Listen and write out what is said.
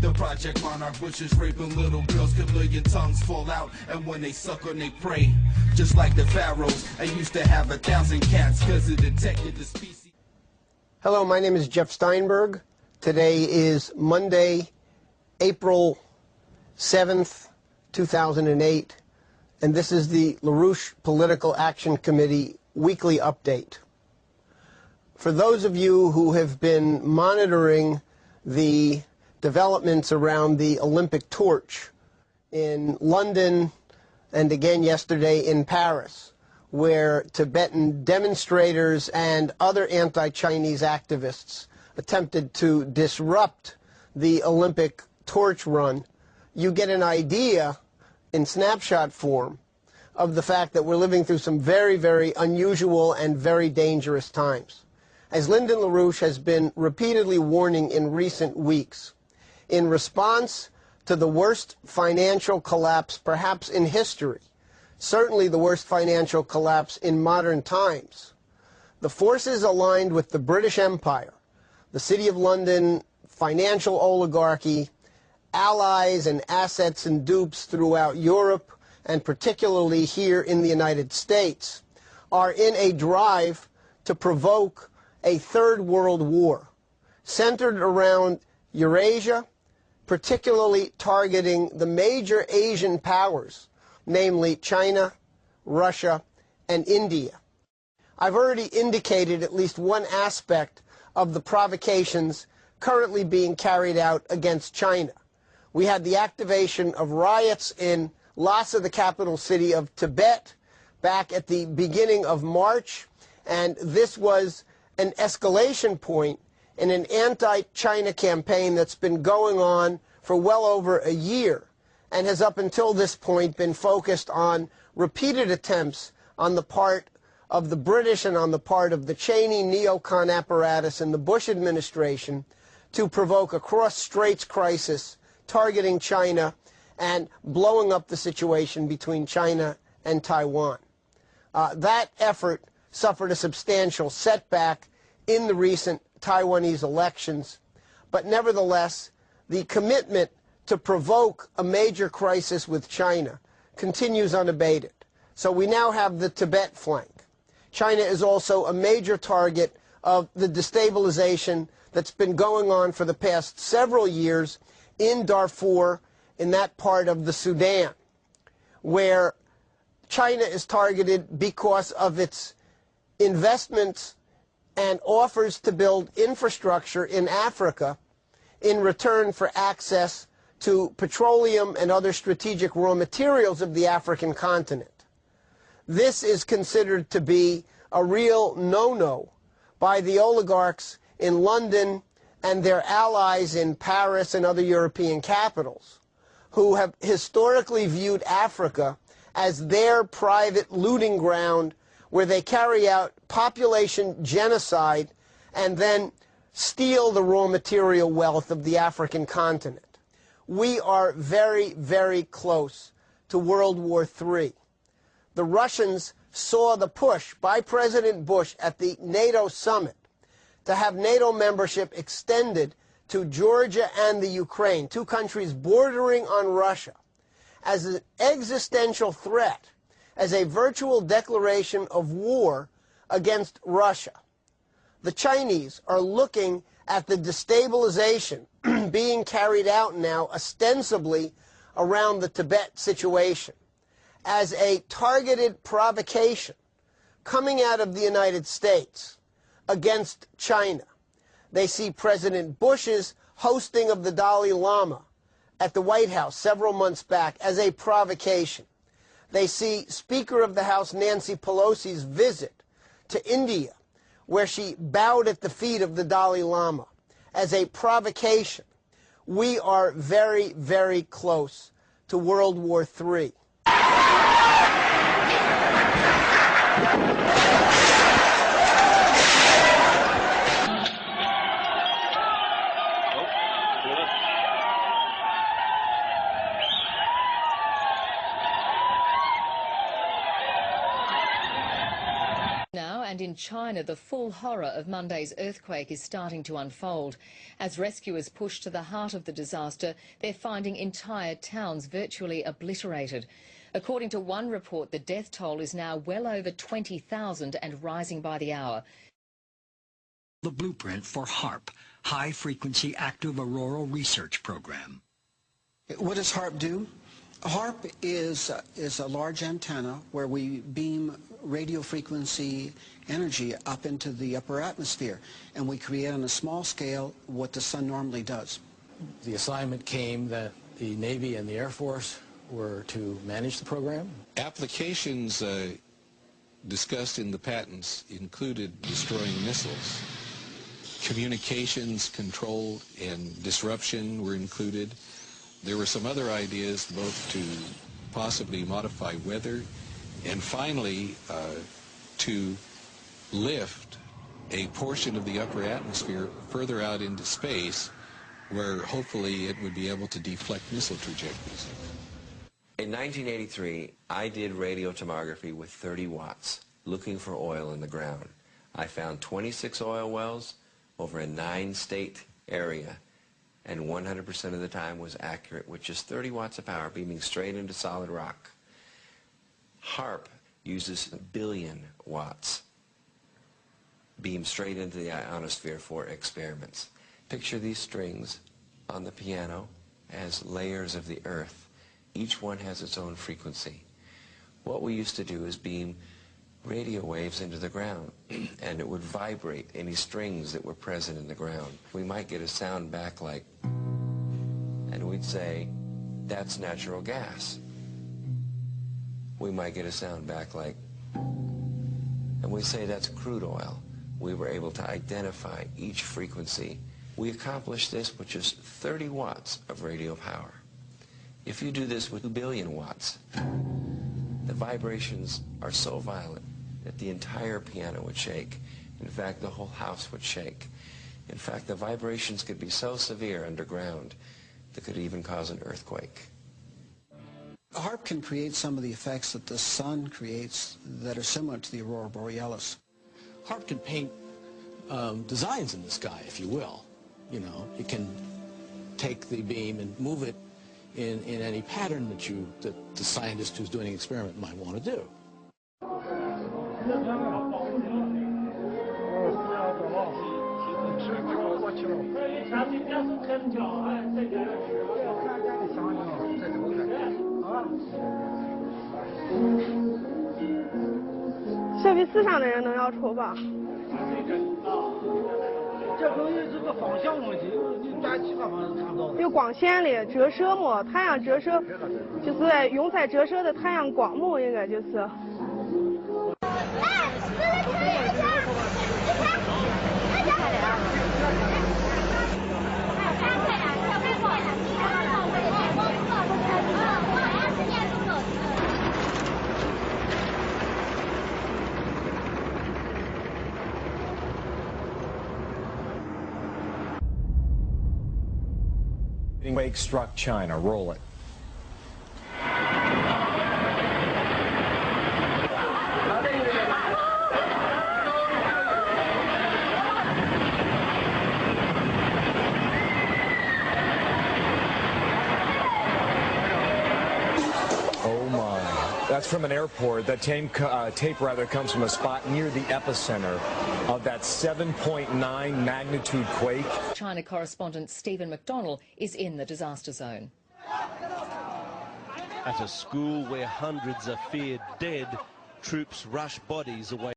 The project monarch bushes raping little girls, 'cause a million tongues fall out, and when they suck on they prey, just like the pharaohs, I used to have 1,000 cats, 'cause it detected the species. Hello, my name is Jeff Steinberg. Today is Monday, April 7th, 2008, and this is the LaRouche Political Action Committee weekly update. For those of you who have been monitoring the developments around the Olympic torch in London and again yesterday in Paris, where Tibetan demonstrators and other anti-Chinese activists attempted to disrupt the Olympic torch run, you get an idea in snapshot form of the fact that we're living through some very, very unusual and very dangerous times. As Lyndon LaRouche has been repeatedly warning in recent weeks, in response to the worst financial collapse perhaps in history, certainly the worst financial collapse in modern times, the forces aligned with the British Empire, the City of London, financial oligarchy, allies and assets and dupes throughout Europe, and particularly here in the United States, are in a drive to provoke a third world war centered around Eurasia, particularly targeting the major Asian powers, namely China, Russia, and India. I've already indicated at least one aspect of the provocations currently being carried out against China. We had the activation of riots in Lhasa, the capital city of Tibet, back at the beginning of March, and this was an escalation point in an anti-China campaign that's been going on for well over a year and has up until this point been focused on repeated attempts on the part of the British and on the part of the Cheney neocon apparatus in the Bush administration to provoke a cross-straits crisis targeting China and blowing up the situation between China and Taiwan. That effort suffered a substantial setback in the recent Taiwanese elections, but nevertheless, the commitment to provoke a major crisis with China continues unabated. So we now have the Tibet flank. China is also a major target of the destabilization that's been going on for the past several years in Darfur, in that part of the Sudan, where China is targeted because of its investments and offers to build infrastructure in Africa in return for access to petroleum and other strategic raw materials of the African continent. This is considered to be a real no-no by the oligarchs in London and their allies in Paris and other European capitals, who have historically viewed Africa as their private looting ground where they carry out population genocide and then steal the raw material wealth of the African continent. We are very, very close to World War III. The Russians saw the push by President Bush at the NATO summit to have NATO membership extended to Georgia and the Ukraine, two countries bordering on Russia, as an existential threat, as a virtual declaration of war against Russia. The Chinese are looking at the destabilization being carried out now ostensibly around the Tibet situation as a targeted provocation coming out of the United States against China. They see President Bush's hosting of the Dalai Lama at the White House several months back as a provocation. They see Speaker of the House Nancy Pelosi's visit to India, where she bowed at the feet of the Dalai Lama, as a provocation. We are very, very close to World War III. Now, And in China, the full horror of Monday's earthquake is starting to unfold. As rescuers push to the heart of the disaster, they're finding entire towns virtually obliterated. According to one report, the death toll is now well over 20,000 and rising by the hour. The blueprint for HAARP, High Frequency Active Auroral Research Program. What does HAARP do? HAARP is a large antenna where we beam radio frequency energy up into the upper atmosphere, and we create on a small scale what the sun normally does. The assignment came that the Navy and the Air Force were to manage the program. Applications discussed in the patents included destroying missiles. Communications control and disruption were included. There were some other ideas both to possibly modify weather and finally to lift a portion of the upper atmosphere further out into space where hopefully it would be able to deflect missile trajectories. In 1983, I did radiotomography with 30 watts, looking for oil in the ground. I found 26 oil wells over a 9-state area, and 100% of the time was accurate with just 30 watts of power beaming straight into solid rock. HAARP uses 1 billion watts beamed straight into the ionosphere for experiments. Picture these strings on the piano as layers of the earth. Each one has its own frequency. What we used to do is beam radio waves into the ground, and it would vibrate any strings that were present in the ground. We might get a sound back like, and we'd say, that's natural gas. We might get a sound back like, and we'd say, that's crude oil. We were able to identify each frequency. We accomplished this with just 30 watts of radio power. If you do this with 2 billion watts, the vibrations are so violent that the entire piano would shake. In fact, the whole house would shake. In fact, the vibrations could be so severe underground that could even cause an earthquake. HAARP can create some of the effects that the sun creates that are similar to the aurora borealis. HAARP can paint designs in the sky, if you will. You know, it can take the beam and move it in any pattern that the scientist who's doing an experiment might want to do.这比4上的人能要丑吧？这东西是个方向问题，你转其他方向看不到的。有光线的折射嘛，太阳折射就是用在折射的太阳光嘛，应该就是。Quake struck China. Roll it. Oh my. That's from an airport. That tape comes from a spot near the epicenter of that 7.9 magnitude quake. China correspondent Stephen McDonnell is in the disaster zone. At a school where hundreds are feared dead, troops rush bodies away